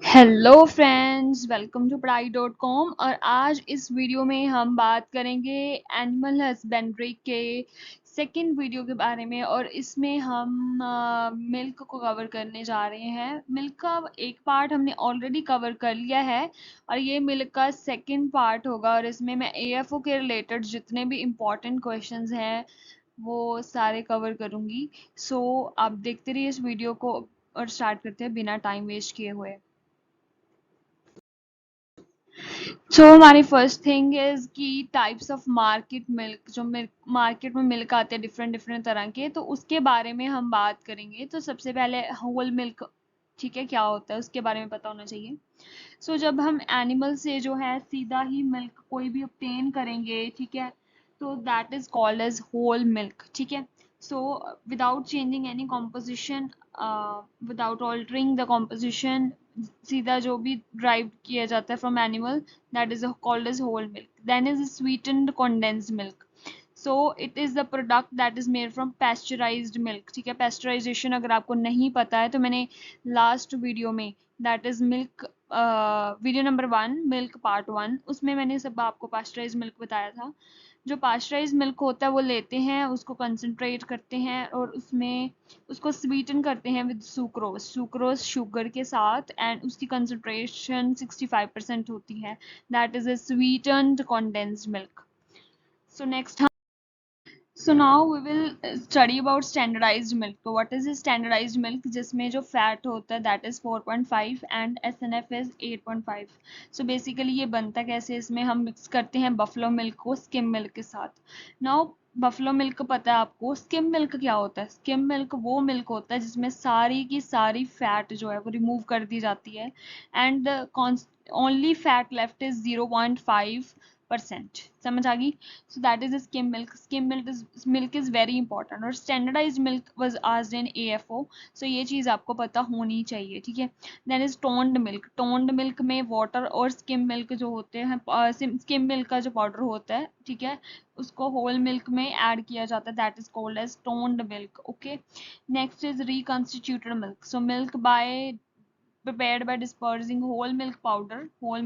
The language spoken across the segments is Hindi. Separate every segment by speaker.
Speaker 1: हेलो फ्रेंड्स, वेलकम टू पढ़ाई.com। और आज इस वीडियो में हम बात करेंगे एनिमल हस्बेंड्री के सेकंड वीडियो के बारे में। और इसमें हम मिल्क को कवर करने जा रहे हैं। मिल्क का एक पार्ट हमने ऑलरेडी कवर कर लिया है और ये मिल्क का सेकंड पार्ट होगा। और इसमें मैं एएफओ के रिलेटेड जितने भी इम्पोर्टेंट क्वेश्चंस हैं वो सारे कवर करूंगी। सो आप देखते रहिए इस वीडियो को और स्टार्ट करते हैं बिना टाइम वेस्ट किए हुए। सो हमारी फर्स्ट थिंग इज कि टाइप्स ऑफ मार्केट मिल्क, जो मिल्क मार्केट में मिल्क आते हैं डिफरेंट डिफरेंट तरह के, तो उसके बारे में हम बात करेंगे। तो सबसे पहले होल मिल्क, ठीक है, क्या होता है उसके बारे में पता होना चाहिए। सो जब हम एनिमल से जो है सीधा ही मिल्क कोई भी ऑब्टेन करेंगे, ठीक है, तो that is called as whole milk, ठीक है। So without changing any composition, without altering the composition, सीधा जो भी ड्राइव किया जाता है from animal, that is called as whole milk. Then is sweetened condensed milk. So it is the product that is made from pasteurised milk, ठीक है। पैस्चराइजेशन अगर आपको नहीं पता है तो मैंने लास्ट वीडियो में, that is milk video number 1, milk part 1, उसमें मैंने सब आपको पास्चराइज मिल्क बताया था। जो पास्चराइज मिल्क होता है वो लेते हैं, उसको कंसनट्रेट करते हैं और उसमें उसको स्वीटन करते हैं विद सुक्रोज, सुक्रोज शुगर के साथ, एंड उसकी कंसनट्रेशन 65% होती है। That is a sweetened condensed milk. So next, so now we will study about standardized milk. So what is standardized milk? जिसमें जो fat होता है that is 4.5 and SNF is 8.5. So basically ये बनता कैसे, इसमें हम मिक्स करते हैं बफलो मिल्क को स्किम मिल्क के साथ। Now बफलो मिल्क पता है आपको, स्किम मिल्क क्या होता है? स्किम मिल्क वो मिल्क होता है जिसमें सारी की सारी फैट जो है वो रिमूव कर दी जाती है and only fat left is 0.5%। समझ आ गई? So that is skim milk. Skim milk is very important. और standardized milk was asked in AFO. So ये चीज आपको पता होनी चाहिए, ठीक है। Then is toned milk. Toned milk में water और skim milk जो होते हैं, skim milk का जो पाउडर होता है, ठीक है, उसको होल मिल्क में ऐड किया जाता है, that is called as toned milk. Okay, next is reconstituted milk. So milk by prepared by dispersing whole milk powder. Whole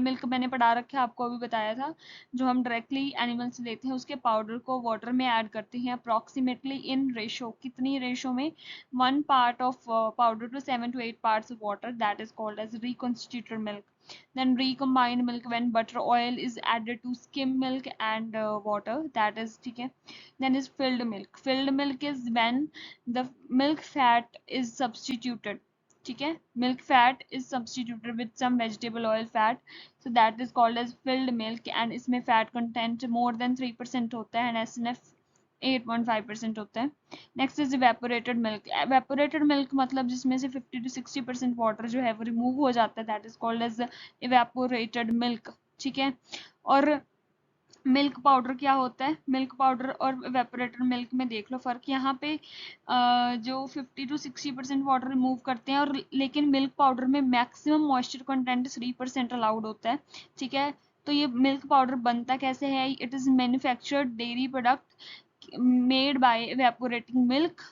Speaker 1: milk मैंने पढ़ा रखा है, आपको अभी बताया था। जो हम डायरेक्टली एनिमल से लेते हैं उसके पाउडर को वाटर में ऐड करते हैं अप्रोक्सीमेटली इन रेशो, कितनी रेशो में? 1 part of powder to 7 to 8 parts of water, that is called as reconstituted milk. Then recombined milk, when butter oil is added to skim milk and water, that is, ठीक है। Then is filled milk. Filled milk is when the milk fat is substituted, ठीक है, milk fat is substituted with some vegetable oil fat, so that is called as filled milk. And इसमें फैट कंटेंट मोर देन 3% होता है एंड एसएनएफ 8.5% होता है। Next is evaporated milk. Evaporated milk मतलब जिसमें से 50 to 60% वाटर जो है वो रिमूव हो जाता है, that is called as evaporated milk, ठीक है। और मिल्क पाउडर क्या होता है? मिल्क पाउडर और इवेपोरेटेड मिल्क में देख लो फर्क। यहाँ पे जो 50 to 60% वाटर रिमूव करते हैं, और लेकिन मिल्क पाउडर में मैक्सिमम मॉइस्चर कंटेंट 3% अलाउड होता है, ठीक है। तो ये मिल्क पाउडर बनता कैसे है? It is manufactured dairy product made by evaporating milk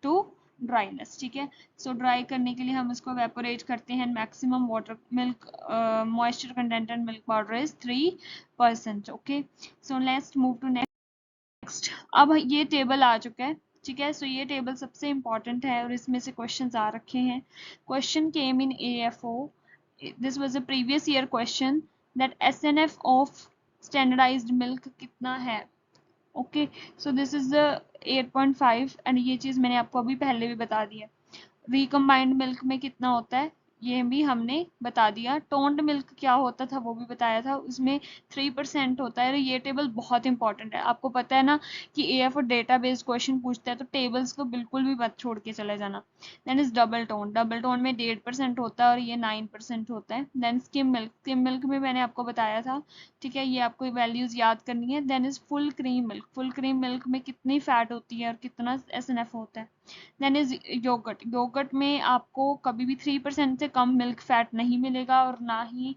Speaker 1: to dryness, ठीक है। सो ड्राई करने के लिए हम इसको वेपोरेट करते हैं। Maximum water milk moisture content and milk powder is 3%। Okay, so let's move to next. अब ये टेबल आ चुका है, ठीक है। सो ये टेबल सबसे इंपॉर्टेंट है और इसमें से क्वेश्चंस आ रखे हैं। Question came in AFO, this was a previous year question, that SNF of standardized milk कितना है? Okay, so this is the 8.5 and ये चीज मैंने आपको अभी पहले भी बता दी है। रिकम्बाइंड मिल्क में कितना होता है ये भी हमने बता दिया। टोन्ड मिल्क क्या होता था वो भी बताया था, उसमें 3% होता है। ये टेबल बहुत इंपॉर्टेंट है, आपको पता है ना कि AF और डेटा बेस्ड क्वेश्चन पूछता है तो टेबल्स को बिल्कुल भी मत छोड़ के चले जाना। Then is double tone. Double tone में 1.5% होता है और ये 9% होता है। Then skim milk, skim milk में मैंने आपको बताया था, ठीक है, ये आपको वैल्यूज याद करनी है। Then is full cream milk. Full cream milk में कितनी फैट होती है और कितना SNF होता है। Then is yogurt. योगर्ट में आपको कभी भी 3% से कम मिल्क फैट नहीं मिलेगा और ना ही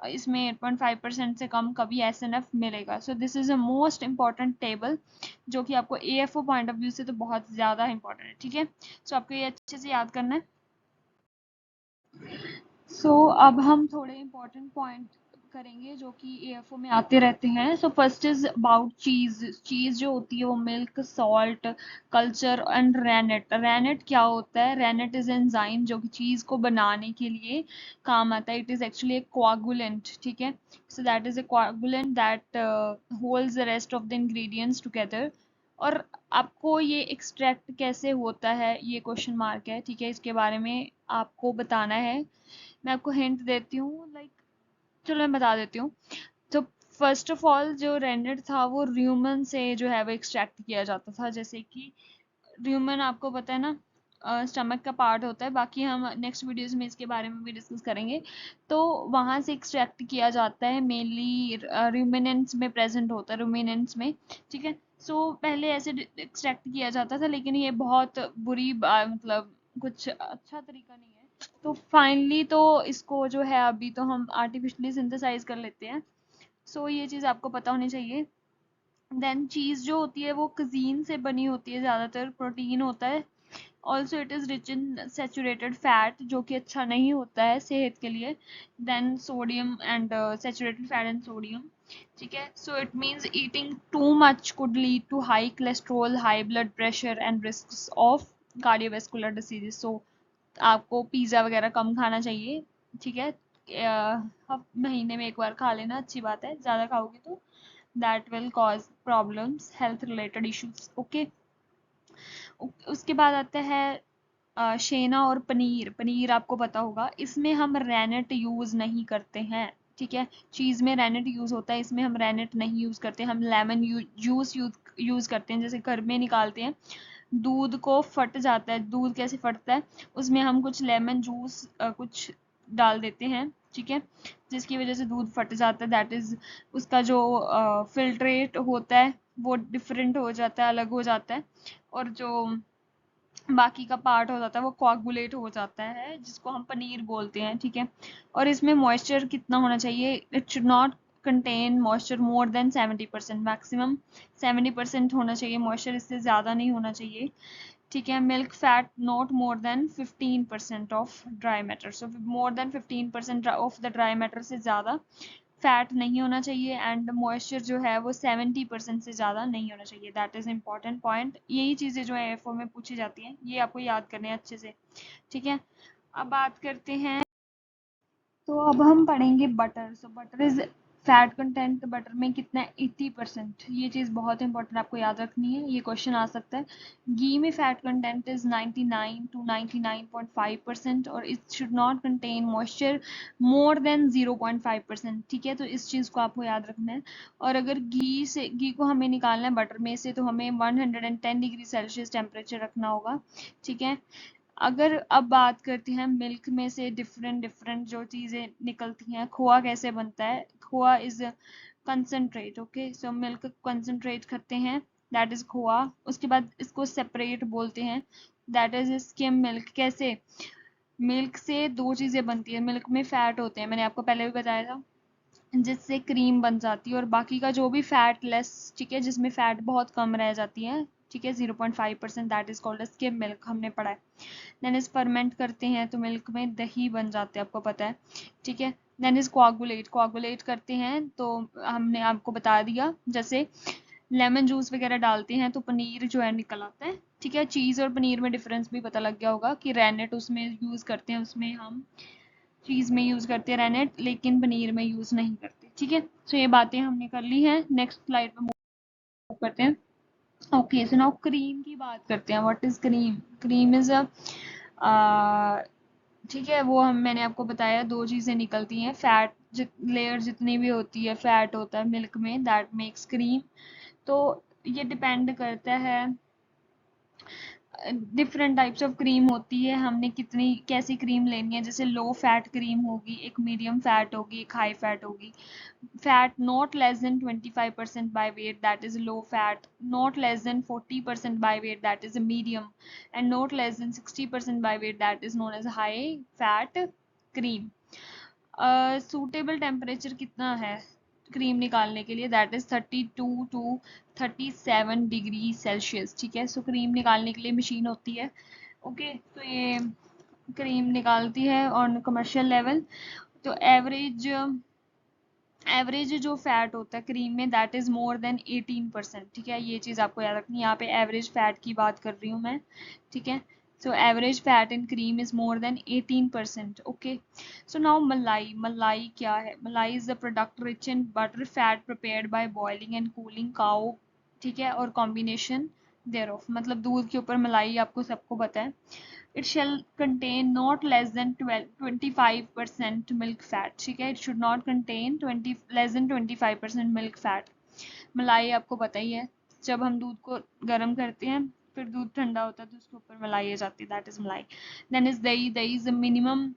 Speaker 1: इसमें 8.5% से कम कभी SNF मिलेगा। सो this is a most important table जो कि आपको AFO पॉइंट ऑफ व्यू से तो बहुत ज़्यादा इंपॉर्टेंट है, ठीक है। सो आपको ये अच्छे से याद करना है। अब हम थोड़े इम्पोर्टेंट पॉइंट करेंगे जो कि एएफओ में आते रहते हैं। फर्स्ट इज अबाउट चीज। चीज जो होती है वो milk, salt, culture and rennet. Rennet क्या होता है? रेनेट इज एंजाइम जो कि चीज को बनाने के लिए काम आता है। It is actually A coagulant, ठीक है। सो that is a coagulant that holds the rest of the ingredients together. और आपको ये एक्सट्रैक्ट कैसे होता है, ये क्वेश्चन मार्क है, ठीक है। इसके बारे में आपको बताना है। मैं आपको हिंट देती हूँ, लाइक चलो मैं बता देती हूँ। तो फर्स्ट ऑफ ऑल जो रेनेट था वो र्यूमन से जो है वो एक्सट्रैक्ट किया जाता था। जैसे कि र्यूमन आपको पता है ना, स्टमक का पार्ट होता है। बाकी हम नेक्स्ट वीडियोस में इसके बारे में भी डिस्कस करेंगे। तो वहाँ से एक्सट्रैक्ट किया जाता है, मेनली रूमिनेंट्स में प्रेजेंट होता है, रूमिनेंट्स में, ठीक है। पहले ऐसे एक्सट्रैक्ट किया जाता था, लेकिन ये बहुत मतलब कुछ अच्छा तरीका नहीं है। तो फाइनली तो इसको जो है अभी तो हम आर्टिफिशियली सिंथेसाइज कर लेते हैं। ये चीज़ आपको पता होनी चाहिए। देन चीज़ जो होती है वो कजीन से बनी होती है, ज़्यादातर प्रोटीन होता है। Also it is rich in saturated fat जो कि अच्छा नहीं होता है सेहत के लिए। Then sodium and saturated fat and sodium, ठीक है। It means eating too much could lead to high cholesterol, high blood pressure and risk of cardiovascular diseases. आपको पिज़्ज़ा वगैरह कम खाना चाहिए, ठीक है। हफ महीने में एक बार खा लेना अच्छी बात है। ज़्यादा खाओगे तो that will cause problems, health related issues, okay. उसके बाद आता है शेना और पनीर। पनीर आपको पता होगा, इसमें हम रेनेट यूज़ नहीं करते हैं, ठीक है। चीज़ में रेनेट यूज़ होता है, इसमें हम रेनेट नहीं यूज़ करते। हम लेमन जूस यूज़ करते हैं, जैसे घर में निकालते हैं। दूध को फट जाता है, दूध कैसे फटता है, उसमें हम कुछ लेमन जूस कुछ डाल देते हैं, ठीक है, जिसकी वजह से दूध फट जाता है। दैट इज उसका जो फिल्ट्रेट होता है वो डिफरेंट हो जाता है, अलग हो जाता है। और जो बाकी का पार्ट हो जाता है वो कोआगुलेट हो जाता है, जिसको हम पनीर बोलते हैं, ठीक है। और इसमें मॉइस्चर कितना होना चाहिए? It should not contain moisture more than 70%। Maximum 70% होना चाहिए मॉइस्चर, इससे ज़्यादा नहीं होना चाहिए, ठीक है। Milk fat not more than 15% of dry matter. More than 15% of the dry matter से ज़्यादा फैट नहीं होना चाहिए। एंड मॉइस्चर जो है वो 70% से ज़्यादा नहीं होना चाहिए। That is important point. यही चीज़ें जो है एएफओ में पूछी जाती हैं, ये आपको याद करने हैं अच्छे से, ठीक है। अब बात करते हैं, अब हम पढ़ेंगे butter. Butter is fat content butter में कितना है? 80%। ये चीज़ बहुत इंपॉर्टेंट आपको याद रखनी है, ये क्वेश्चन आ सकता है। घी में फैट कंटेंट इज 99 to 99.5% और it should not contain moisture more than 0.5%, ठीक है। तो इस चीज़ को आपको याद रखना है। और अगर घी को हमें निकालना है बटर में से, तो हमें 110 डिग्री सेल्सियस टेम्परेचर रखना होगा, ठीक है। अगर अब बात करते हैं मिल्क में से डिफरेंट डिफरेंट जो चीज़ें निकलती हैं, खोआ कैसे बनता है? खोआ is concentrate, okay. Milk concentrate करते हैं, दैट इज खोआ। उसके बाद इसको सेपरेट बोलते हैं, दैट इज स्किम मिल्क। कैसे? मिल्क से दो चीज़ें बनती है, मिल्क में फैट होते हैं, मैंने आपको पहले भी बताया था, जिससे क्रीम बन जाती है। और बाकी का जो भी फैट लेस, ठीक है, जिसमें फैट बहुत कम रह जाती है, ठीक है, 0.5%, that is called skim milk, हमने पढ़ा है। देन इस फर्मेंट करते हैं तो मिल्क में दही बन जाते हैं, आपको पता है, ठीक है। Then is कोआगुलेट। कोआगुलेट करते हैं तो हमने आपको बता दिया, जैसे लेमन जूस वगैरह डालते हैं तो पनीर जो है निकल आता है, ठीक है। चीज़ और पनीर में डिफरेंस भी पता लग गया होगा कि रेनेट उसमें यूज़ करते हैं, उसमें हम चीज़ में यूज़ करते हैं रेनेट, लेकिन पनीर में यूज़ नहीं करते, ठीक है। ये बातें हमने कर ली हैं। नेक्स्ट स्लाइड पे मूव करते हैं। ओके, सो नाउ क्रीम की बात करते हैं। What is cream? Cream is a, ठीक है, वो हम मैंने आपको बताया दो चीज़ें निकलती हैं, फैट लेयर जितनी भी होती है फैट होता है मिल्क में, दैट मेक्स क्रीम। तो ये डिपेंड करता है, डिफरेंट टाइप्स ऑफ क्रीम होती है, हमने कितनी कैसी क्रीम लेनी है। जैसे लो फैट क्रीम होगी, एक मीडियम फैट होगी, एक हाई फैट होगी। Fat not less than 25% by weight, that is low fat. Not less than 40% by weight, that is a medium. And not less than 60% by weight, that is known as high fat cream. Suitable temperature कितना है क्रीम निकालने के लिए? That is 32 to 37 degree Celsius, ठीक है। क्रीम निकालने के लिए मशीन होती है, ओके। तो ये क्रीम निकालती है ऑन कमर्शियल लेवल। तो एवरेज जो फैट होता है क्रीम में दैट इज मोर देन 18%। ठीक है, ये चीज़ आपको याद रखनी है, यहाँ पे एवरेज फैट की बात कर रही हूँ मैं। ठीक है, so average fat in cream is more than 18%। Okay, so now मलाई। मलाई क्या है? मलाई is the product rich in butter fat prepared by boiling and cooling cow. ठीक है, और कॉम्बिनेशन देयर ऑफ, मतलब दूध के ऊपर मलाई, आपको सबको पता है। It shall contain not less than 25% milk fat। ठीक है, it should not contain 20 less than 25% milk fat। मलाई आपको पता ही है, जब हम दूध को गर्म करते हैं फिर दूध ठंडा होता है तो उसके ऊपर मलाई आ जाती है, दैट इज मलाई। देन इज दही। दही is a minimum,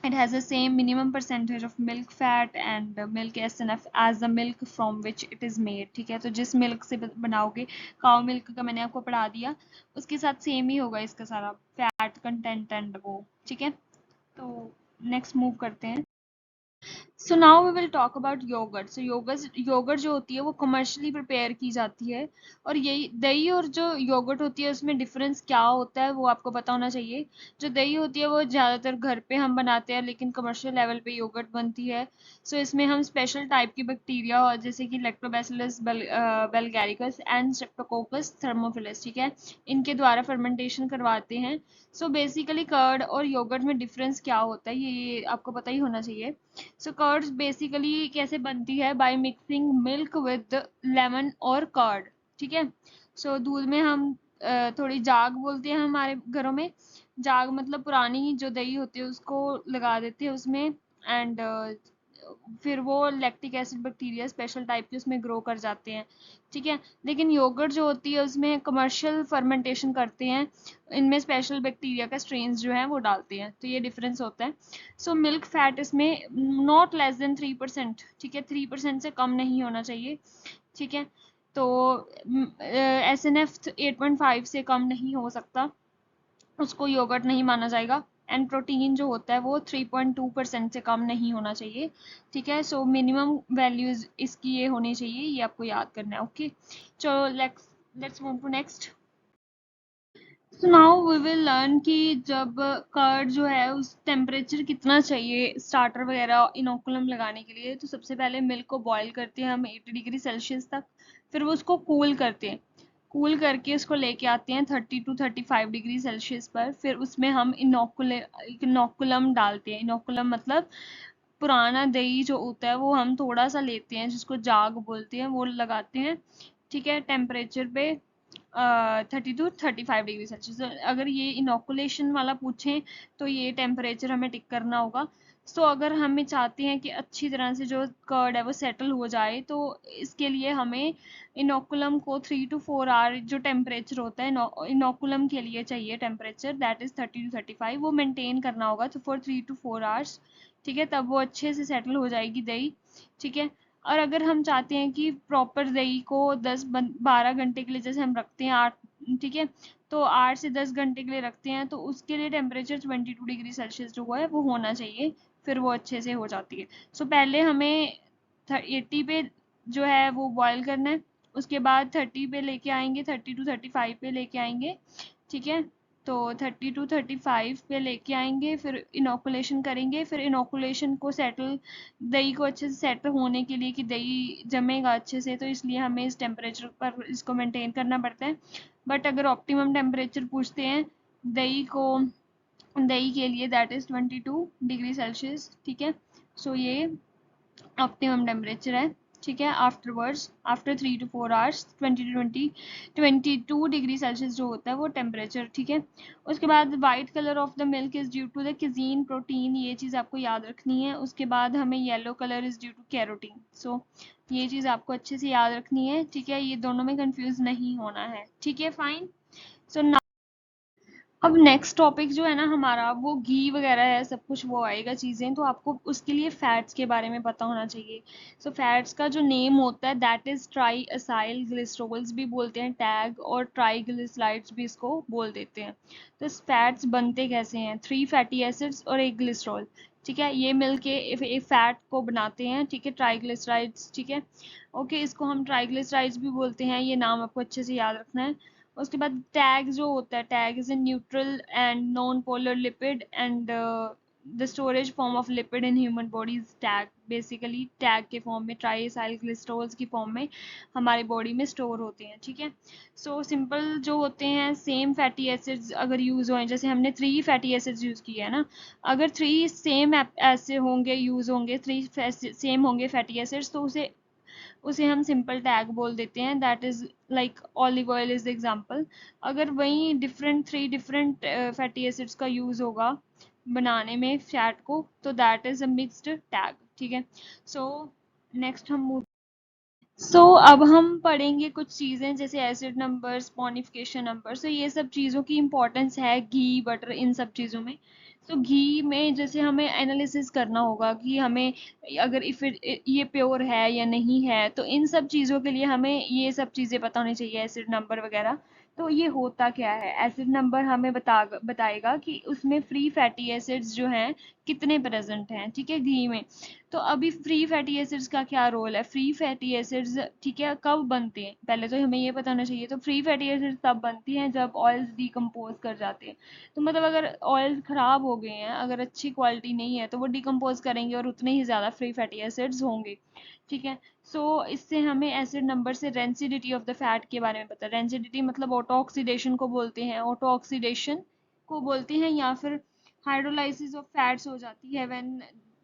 Speaker 1: it has the same minimum percentage of milk fat and milk SNF as the milk from which it is made। ठीक है, तो जिस मिल्क से बनाओगे, काउ मिल्क का मैंने आपको पढ़ा दिया, उसके साथ सेम ही होगा इसका सारा फैट कंटेंट एंड वो। ठीक है, तो नेक्स्ट मूव करते हैं। So now we will talk about yogurt. So yogurt जो होती है वो कमर्शियली प्रिपेयर की जाती है। और यही दही और जो योगर्ट होती है उसमें डिफरेंस क्या होता है वो आपको पता होना चाहिए। जो दही होती है वो ज़्यादातर घर पे हम बनाते हैं, लेकिन कमर्शियल लेवल पे योगर्ट बनती है। सो इसमें हम स्पेशल टाइप की बैक्टीरिया जैसे कि लैक्टोबैसिलस बेलगैरिकस एंड स्ट्रेप्टोकोकस थर्मोफिलस, ठीक है, इनके द्वारा फर्मेंटेशन करवाते हैं। सो बेसिकली कर्ड और योगर्ट में डिफरेंस क्या होता है ये आपको पता ही होना चाहिए। सो कर्ड्स बेसिकली कैसे बनती है? By mixing milk with lemon और कर्ड। ठीक है, सो दूध में हम थोड़ी जाग बोलते हैं हमारे घरों में। जाग मतलब पुरानी जो दही होती है उसको लगा देते हैं उसमें, एंड फिर वो lactic acid bacteria special type के उसमें ग्रो कर जाते हैं। ठीक है, लेकिन योगर्ट जो होती है उसमें कमर्शियल फर्मेंटेशन करते हैं, इनमें स्पेशल बैक्टीरिया का स्ट्रेन्स जो हैं वो डालते हैं, तो ये डिफरेंस होता है। सो मिल्क फैट इसमें नॉट लेस देन 3%। ठीक है, 3% से कम नहीं होना चाहिए। ठीक है, तो SNF 8.5 से कम नहीं हो सकता, उसको योगर्ट नहीं माना जाएगा। एंड प्रोटीन जो होता है वो 3.2% से कम नहीं होना चाहिए। ठीक है, सो मिनिमम वैल्यूज इसकी ये होनी चाहिए, ये आपको याद करना है। ओके, चलो let's move to next. So now we will learn कि जब कर्ड जो है उस टेम्परेचर कितना चाहिए स्टार्टर वगैरह इनोकुलम लगाने के लिए। तो सबसे पहले मिल्क को बॉईल करते हैं हम 80 डिग्री सेल्सियस तक, फिर वो उसको कूल करते हैं। कूल करके उसको लेके आते हैं 30 टू 35 डिग्री सेल्सियस पर, फिर उसमें हम इनोकुलम डालते हैं। इनोकुलम मतलब पुराना दही जो होता है वो हम थोड़ा सा लेते हैं, जिसको जाग बोलते हैं, वो लगाते हैं। ठीक है, टेम्परेचर पे 30 टू 35 डिग्री सेल्सियस। अगर ये इनोकुलेशन वाला पूछें तो ये टेम्परेचर हमें टिक करना होगा। तो अगर हमें चाहते हैं कि अच्छी तरह से जो कर्ड है वो सेटल हो जाए, तो इसके लिए हमें इनोकुलम को 3 to 4 आवर जो टेम्परेचर होता है इनोकुलम के लिए चाहिए टेम्परेचर दैट इज़ 30 to 35, वो मेंटेन करना होगा तो फॉर 3 to 4 आवर्स। ठीक है, तब वो अच्छे से सेटल हो जाएगी दही। ठीक है, और अगर हम चाहते हैं कि प्रॉपर दही को 10-12 घंटे के लिए जैसे हम रखते हैं 8, ठीक है, तो 8 से 10 घंटे के लिए रखते हैं, तो उसके लिए टेम्परेचर 22 डिग्री सेल्सियस जो है वो होना चाहिए, फिर वो अच्छे से हो जाती है। सो पहले हमें 80 पे जो है वो बॉयल करना है, उसके बाद 30 पे लेके आएंगे, 30 to 35 पे लेके आएंगे। ठीक है, तो 30 to 35 पे लेके आएंगे, फिर इनोकुलेशन करेंगे। फिर इनोकुलेशन को सेटल, दही को अच्छे से सेट होने के लिए कि दही जमेगा अच्छे से, तो इसलिए हमें इस टेम्परेचर पर इसको मेंटेन करना पड़ता है। बट अगर ऑप्टिमम टेम्परेचर पूछते हैं दही को, दही के लिए दैट इज़ 22 डिग्री सेल्सियस। ठीक है, सो ये ऑप्टिमम टेम्परेचर है। ठीक है, afterwards after 3 to 4 hours 22 degree Celsius जो होता है वो टेम्परेचर। ठीक है, उसके बाद white colour of the milk is due to the casein protein, ये चीज़ आपको याद रखनी है। उसके बाद हमें yellow colour is due to carotene. So ये चीज़ आपको अच्छे से याद रखनी है। ठीक है, ये दोनों में कंफ्यूज नहीं होना है। ठीक है, फाइन। सो अब नेक्स्ट टॉपिक जो है ना हमारा वो घी वगैरह है, सब कुछ वो आएगा चीज़ें, तो आपको उसके लिए फैट्स के बारे में पता होना चाहिए। सो फैट्स का जो नेम होता है that is try acyl glycerols भी बोलते हैं टैग, और ट्राईग्लिसराइड्स भी इसको बोल देते हैं। तो फैट्स बनते कैसे हैं? 3 फैटी एसिड्स और एक ग्लिसरॉल। ठीक है, ये मिलके एक फैट को बनाते हैं। ठीक है, ट्राईग्लिसराइड्स। ठीक है, ओके, इसको हम ट्राईग्लिसराइड्स भी बोलते हैं, ये नाम आपको अच्छे से याद रखना है। उसके बाद टैग जो होता है, tag is a neutral and non polar lipid and the storage form of lipid in human body is tag. Basically tag के फॉर्म में, ट्राइसाइल ग्लिसरॉल्स की फॉर्म में हमारी बॉडी में स्टोर होते हैं, ठीक है। सो सिंपल जो होते हैं, सेम फैटी एसिड्स अगर यूज हो, जैसे हमने 3 फैटी एसिड्स यूज किए हैं ना, अगर 3 सेम ऐसे होंगे, यूज होंगे, 3 सेम होंगे फैटी एसिड्स, तो उसे उसे हम सिंपल टैग बोल देते हैं। That is like olive oil is the example. अगर वही डिफरेंट 3 डिफरेंट फैटी एसिड्स का यूज होगा बनाने में फैट को, तो that is a mixed tag, ठीक है। सो नेक्स्ट हम अब हम पढ़ेंगे कुछ चीज़ें जैसे एसिड नंबर, स्पॉनिफिकेशन नंबर। ये सब चीज़ों की इंपॉर्टेंस है, घी बटर इन सब चीज़ों में। घी में जैसे हमें एनालिसिस करना होगा कि हमें अगर इफ ये प्योर है या नहीं है, तो इन सब चीज़ों के लिए हमें ये सब चीज़ें पता होनी चाहिए, एसिड नंबर वगैरह। तो ये होता क्या है, एसिड नंबर हमें बताएगा कि उसमें फ्री फैटी एसिड्स जो हैं कितने प्रेजेंट हैं, ठीक है, घी में। तो अभी फ्री फैटी एसिड्स का क्या रोल है, फ्री फैटी एसिड्स, ठीक है, कब बनते हैं, पहले तो हमें ये पता होना चाहिए। तो फ्री फैटी एसिड्स तब बनती हैं जब ऑयल्स डिकम्पोज कर जाते हैं। तो मतलब अगर ऑयल्स खराब हो गए हैं, अगर अच्छी क्वालिटी नहीं है, तो वो डिकम्पोज करेंगे और उतने ही ज़्यादा फ्री फैटी एसिड्स होंगे, ठीक है। इससे हमें एसिड नंबर से रेंसिडिटी ऑफ द फैट के बारे में पता है। रेंसिडिटी मतलब ऑटो ऑक्सीडेशन को बोलते हैं, ऑटो ऑक्सीडेशन को बोलते हैं, या फिर हाइड्रोलाइसिस ऑफ फैट्स हो जाती है when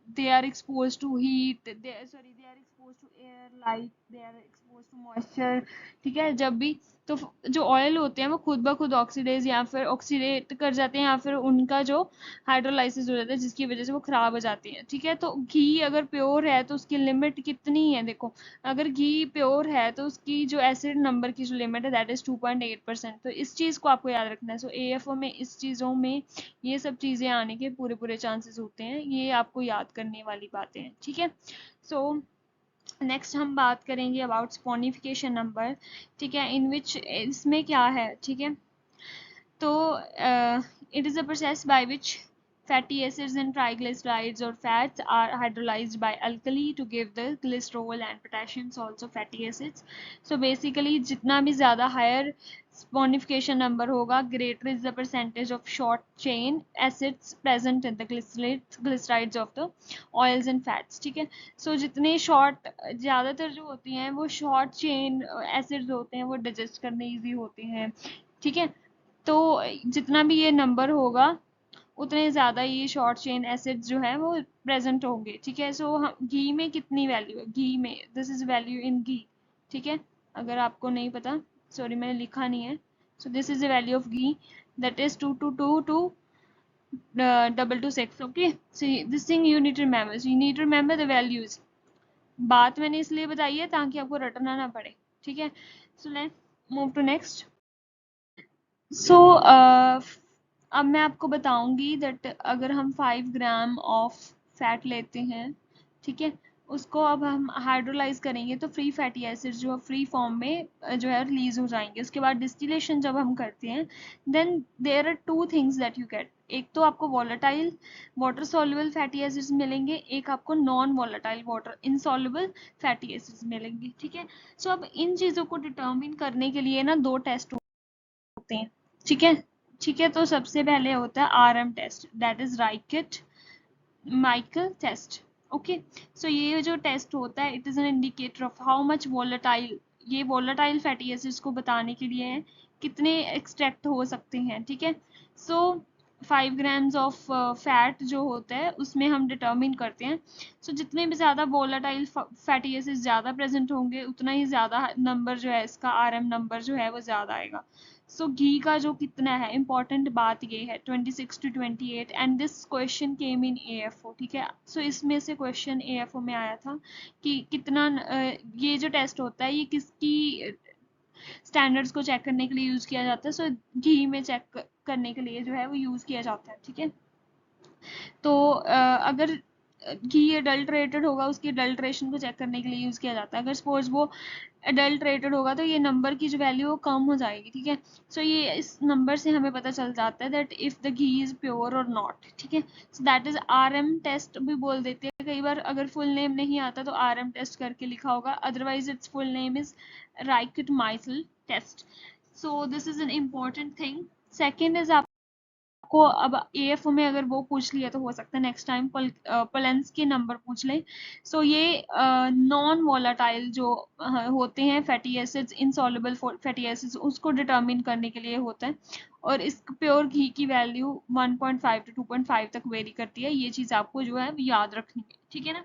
Speaker 1: they are exposed to heat, they are exposed to air, light, they are exposed to moisture, ठीक है। जब भी तो जो ऑयल होते हैं वो खुद ब खुद ऑक्सीडेज या फिर ऑक्सीडेट कर जाते हैं, या फिर उनका जो हाइड्रोलाइसिस हो जाता है जिसकी वजह से वो खराब हो जाती है, ठीक है। तो घी अगर प्योर है तो उसकी लिमिट कितनी है, देखो, अगर घी प्योर है तो उसकी जो एसिड नंबर की जो लिमिट है दैट इज 2.8%। तो इस चीज़ को आपको याद रखना है। एएफओ में इस चीज़ों में ये सब चीज़ें आने के पूरे पूरे चांसेस होते हैं, ये आपको याद करने वाली बातें हैं, ठीक है। सो नेक्स्ट हम बात करेंगे अबाउट स्पॉनिफिकेशन नंबर, ठीक है, इन विच इसमें क्या है, ठीक है। तो it is a process by which fatty acids and triglycerides or fats are hydrolyzed by alkali to give the glycerol and potassium salts of fatty acids. So basically जितना भी ज़्यादा higher sponification number होगा, greater is the percentage of short chain acids present in the glycerides of the oils and fats, ठीक है। जितने short, ज़्यादातर जो होती हैं वो short chain acids होते हैं, वो digest करने easy होते हैं, ठीक है। तो जितना भी ये नंबर होगा उतने ज़्यादा ये शॉर्ट चेन एसिड्स जो है वो प्रेजेंट होंगे, ठीक है। घी में कितनी वैल्यू है, घी में दिस इज वैल्यू इन घी, ठीक है। अगर आपको नहीं पता, सॉरी मैंने लिखा नहीं है। This is the value of ghee, that is 222 okay. This thing you need to remember, you need to remember the values. बात मैंने इसलिए बताई है ताकि आपको रटना ना पड़े, ठीक है। Let's move to next. So अब मैं आपको बताऊंगी दैट अगर हम 5 ग्राम ऑफ फैट लेते हैं, ठीक है, उसको अब हम हाइड्रोलाइज करेंगे तो फ्री फैटी एसिड जो फ्री फॉर्म में जो है रिलीज हो जाएंगे। उसके बाद डिस्टिलेशन जब हम करते हैं, then there are 2 things that you get. एक तो आपको volatile water soluble fatty acids मिलेंगे, एक आपको non volatile water insoluble fatty acids मिलेंगे, ठीक है। अब इन चीज़ों को डिटर्मिन करने के लिए ना 2 टेस्ट होते हैं, ठीक है, ठीक है। तो सबसे पहले होता है RM test, that is Reichert Meissl test, okay. ये जो टेस्ट होता है, it is an indicator of how much volatile, ये वोलेटाइल फैटी एसिड्स को बताने के लिए है कितने एक्सट्रैक्ट हो सकते हैं, ठीक है। 5 ग्राम्स ऑफ फैट जो होता है उसमें हम डिटर्मिन करते हैं। जितने भी ज़्यादा वोलेटाइल फैटी एसिड्स ज़्यादा प्रेजेंट होंगे, उतना ही ज़्यादा नंबर जो है इसका आरएम नंबर जो है वो ज़्यादा आएगा। घी का जो कितना है, इंपॉर्टेंट बात ये है 26 to 28, and this question came in AFO, ठीक है। इसमें से क्वेश्चन एएफओ में आया था कि कितना ये जो टेस्ट होता है ये किसकी स्टैंडर्ड्स को चेक करने के लिए यूज किया जाता है। घी में चेक करने के लिए जो है वो यूज किया जाता है, ठीक है। अगर घी अडल्ट्रेटेड होगा, उसकी अडल्ट्रेशन को चेक करने के लिए यूज किया जाता है। अगर सपोज वो अडल्ट्रेटेड होगा तो ये नंबर की जो वैल्यू वो कम हो जाएगी, ठीक है। ये इस नंबर से हमें पता चल जाता है that if the ghee is pure और नॉट, ठीक है। दैट इज आरएम टेस्ट भी बोल देते हैं कई बार, अगर फुल नेम नहीं आता तो आरएम टेस्ट करके लिखा होगा, otherwise its full name is Reichert Meissl test. So this is an important thing. Second is आपको अब एएफओ में अगर वो पूछ लिया तो हो सकता है नेक्स्ट टाइम पलेंस के नंबर पूछ लें। सो ये नॉन वोलाटाइल जो होते हैं fatty acids, insoluble fatty acids, उसको डिटरमिन करने के लिए होता है। और इस प्योर घी की वैल्यू 1.5 to 2.5 तक वेरी करती है। ये चीज़ आपको जो है याद रखनी है, ठीक है ना।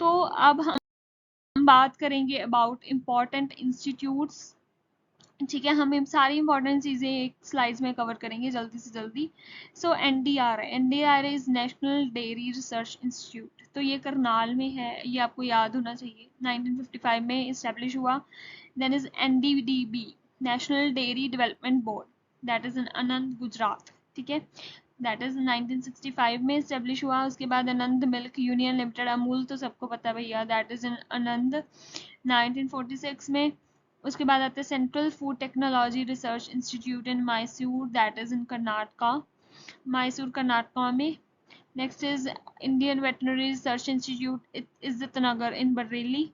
Speaker 1: तो अब हम बात करेंगे अबाउट इम्पॉर्टेंट इंस्टीट्यूट्स। ठीक है, हम सारी इंपॉर्टेंट चीज़ें एक स्लाइड्स में कवर करेंगे जल्दी से जल्दी। So NDR is National Dairy Research Institute. तो ये करनाल में है, ये आपको याद होना चाहिए, 1955 में इस्टेब्लिश हुआ। Then is NDDB, National Dairy Development Board, that is in Anand Gujarat. ठीक है, दैट इज 1965 में इस्टेब्लिश हुआ। उसके बाद आनंद मिल्क यूनियन लिमिटेड, अमूल तो सबको पता है भैया, दैट इज इन आनंद, 1946 में। उसके बाद आते हैं central food technology research institute in Mysore, that is in Karnataka, Mysore Karnataka में। Next is Indian veterinary research institute Izzatnagar in Bareilly.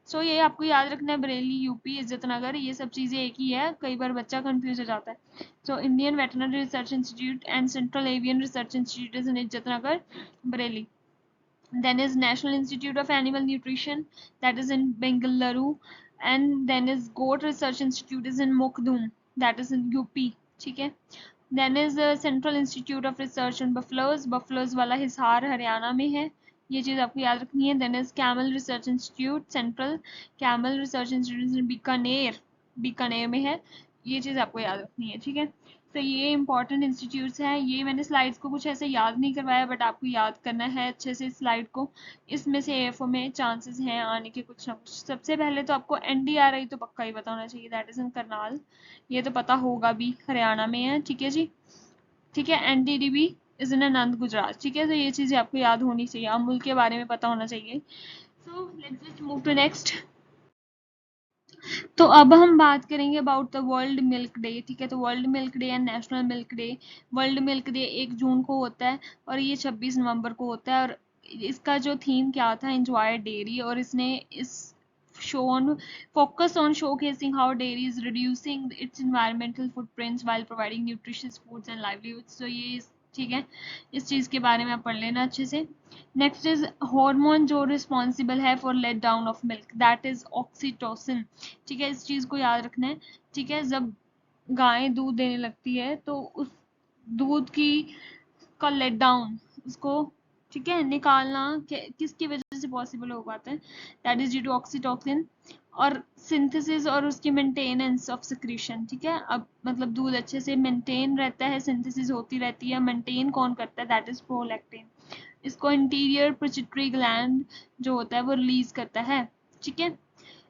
Speaker 1: So ये आपको याद रखना है, बरेली यूपी, इज्जतनगर, ये सब चीज़ें एक ही है, कई बार बच्चा कंफ्यूज हो जाता है। So Indian veterinary research institute and central avian research institute is in Izzatnagar, Bareilly. Then is National Institute of Animal Nutrition, that is in Bengaluru, and then is Goat Research Institute is in Mokdum, that is in UP. ठीक है, then is the Central Institute of Research on Buffaloes वाला हिसार हरियाणा में है, ये चीज़ आपको याद रखनी है। Then is Camel Research Institute, Central Camel Research Institute in Bikaner में है, ये चीज़ आपको याद रखनी है। ठीक है, तो ये इंपॉर्टेंट इंस्टीट्यूट्स हैं। ये मैंने स्लाइड्स को कुछ ऐसे याद नहीं करवाया, बट आपको याद करना है अच्छे से स्लाइड को। इसमें से एएफओ में चांसेस हैं आने के कुछ ना कुछ। सबसे पहले तो आपको एनडीआरआई तो पक्का ही पता होना चाहिए, दैट इज इन करनाल, ये तो पता होगा भी, हरियाणा में है। ठीक है जी, ठीक है। NDDB is in Anand Gujarat. ठीक है, तो ये चीज़ें आपको याद होनी चाहिए, अमूल के बारे में पता होना चाहिए। So let's just move to next. तो अब हम बात करेंगे about the world milk day. ठीक है, तो world milk day and national milk day. World milk day 1 जून को होता है और ये 26 नवंबर को होता है। और इसका जो थीम क्या था, एंजॉय डेयरी, और इसने इस shown focus on showcasing how dairy is reducing its environmental footprints while providing nutritious foods and livelihoods। तो ये ठीक है, इस चीज़ के बारे में आप पढ़ लेना अच्छे से। नेक्स्ट इज हार्मोन जो रिस्पॉन्सिबल है for let down of milk, that is oxytocin. ठीक है, इस चीज़ को याद रखना है। ठीक है, जब गाय दूध देने लगती है तो उस दूध की का लेट डाउन, उसको ठीक है निकालना किसकी वजह से पॉसिबल हो पाता है, that is due to oxytocin और सिंथेसिस और उसकी मेंटेनेंस ऑफ सिक्रीशन। ठीक है, अब मतलब दूध अच्छे से मेंटेन रहता है, सिंथेसिस होती रहती है, मेंटेन कौन करता है, दैट इज प्रोलैक्टिन। इसको इंटीरियर पिट्यूटरी ग्लैंड जो होता है वो रिलीज करता है। ठीक है,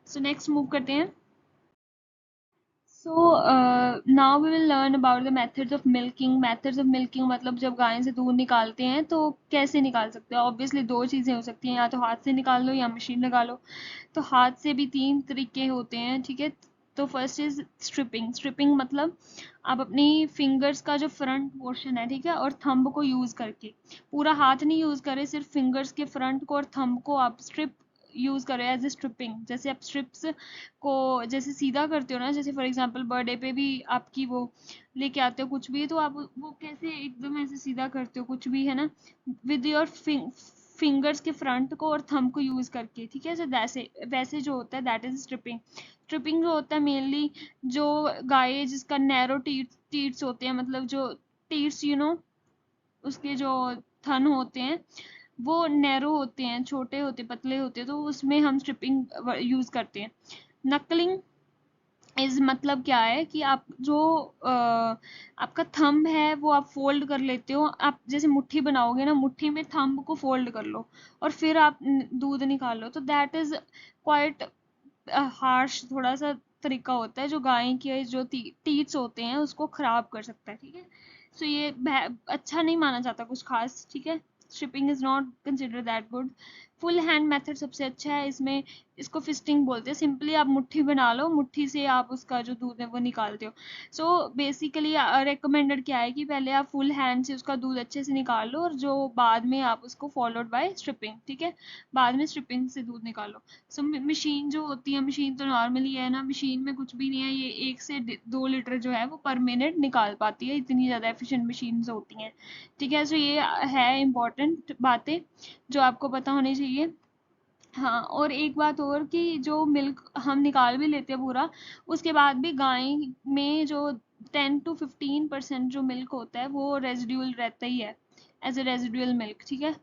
Speaker 1: सो नेक्स्ट मूव करते हैं। So now we will learn about the methods of milking. Methods of milking मतलब जब गाय से दूध निकालते हैं तो कैसे निकाल सकते हो। ऑब्वियसली दो चीज़ें हो सकती हैं, या तो हाथ से निकाल लो या मशीन लगा लो। तो हाथ से भी 3 तरीके होते हैं। ठीक है, तो फर्स्ट इज स्ट्रिपिंग। स्ट्रिपिंग मतलब आप अपनी फिंगर्स का जो फ्रंट पोर्शन है, ठीक है, और थंब को यूज़ करके, पूरा हाथ नहीं यूज़ करें, सिर्फ फिंगर्स के फ्रंट को और थंब को आप स्ट्रिप यूज़ करें एज ए स्ट्रिपिंग। जैसे आप स्ट्रिप्स को जैसे सीधा करते हो ना, जैसे फॉर एग्जांपल बर्थडे पे भी आपकी वो लेके आते हो कुछ भी, तो आप वो कैसे एकदम ऐसे सीधा करते हो कुछ भी, है ना, विद योर फिंगर्स के फ्रंट को और थंब को यूज करके। ठीक है, तो वैसे वैसे जो होता है दैट इज स्ट्रिपिंग। स्ट्रिपिंग जो होता है मेनली जो गाय जिसका नैरो टीट्स होते हैं, मतलब जो टीट्स उसके जो थन होते हैं वो नैरो होते हैं, छोटे होते, पतले होते हैं, तो उसमें हम स्ट्रिपिंग यूज करते हैं। नकलिंग इज मतलब क्या है कि आप जो आपका थंब है वो आप फोल्ड कर लेते हो। आप जैसे मुट्ठी बनाओगे ना, मुट्ठी में थंब को फोल्ड कर लो और फिर आप दूध निकाल लो। तो दैट इज क्वाइट हार्श थोड़ा सा तरीका होता है जो गाय के जो टीट्स होते हैं उसको खराब कर सकता है। ठीक है, सो ये अच्छा नहीं माना जाता कुछ खास। ठीक है, stripping is not consider that good. Full hand method सबसे अच्छा है इसमें। इसको फिस्टिंग बोलते हैं। सिंपली आप मुट्ठी बना लो, मुट्ठी से आप उसका जो दूध है वो निकालते हो। सो बेसिकली रिकमेंडेड क्या है कि पहले आप फुल हैंड से उसका दूध अच्छे से निकाल लो, और जो बाद में आप उसको फॉलोड बाय स्ट्रिपिंग, ठीक है, बाद में स्ट्रिपिंग से दूध निकालो। सो मशीन जो होती है, मशीन तो नॉर्मली है ना, मशीन में कुछ भी नहीं है, ये 1 से 2 लीटर जो है वो पर मिनट निकाल पाती है, इतनी ज़्यादा एफिशिएंट मशीन होती हैं। ठीक है, सो ये है इम्पॉर्टेंट बातें जो आपको पता होनी चाहिए। हाँ, और एक बात और कि जो मिल्क हम निकाल भी लेते हैं पूरा, उसके बाद भी गाय में जो 10 to 15% जो मिल्क होता है वो रेजिड्यूल रहता ही है, एज ए रेजिड्यूल मिल्क, ठीक है,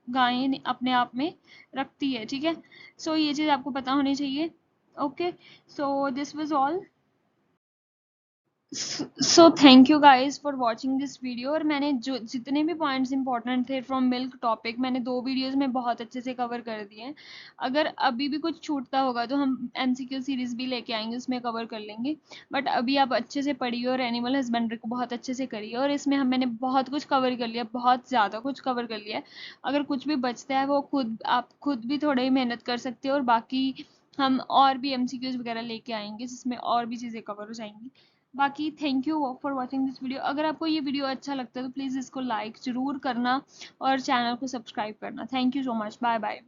Speaker 1: गाय अपने आप में रखती है, ठीक है। सो ये चीज़ आपको पता होनी चाहिए। Okay, so this was all. So thank you guys for watching this video. और मैंने जो जितने भी पॉइंट्स इंपॉर्टेंट थे फ्रॉम मिल्क टॉपिक, मैंने 2 वीडियोस में बहुत अच्छे से कवर कर दिए हैं। अगर अभी भी कुछ छूटता होगा तो हम एमसीक्यू सीरीज भी लेके आएंगे, उसमें कवर कर लेंगे। बट अभी आप अच्छे से पढ़िए और एनिमल हस्बेंड्री को बहुत अच्छे से करिए, और इसमें मैंने बहुत कुछ कवर कर लिया, बहुत ज़्यादा कुछ कवर कर लिया है। अगर कुछ भी बचता है वो आप खुद भी थोड़ा ही मेहनत कर सकते हो, और बाकी हम और भी एमसीक्यूज वगैरह लेके आएंगे जिसमें और भी चीज़ें कवर हो जाएंगी। बाकी thank you for watching this video. अगर आपको ये वीडियो अच्छा लगता है तो प्लीज़ इसको लाइक ज़रूर करना और चैनल को सब्सक्राइब करना। Thank you so much, bye bye.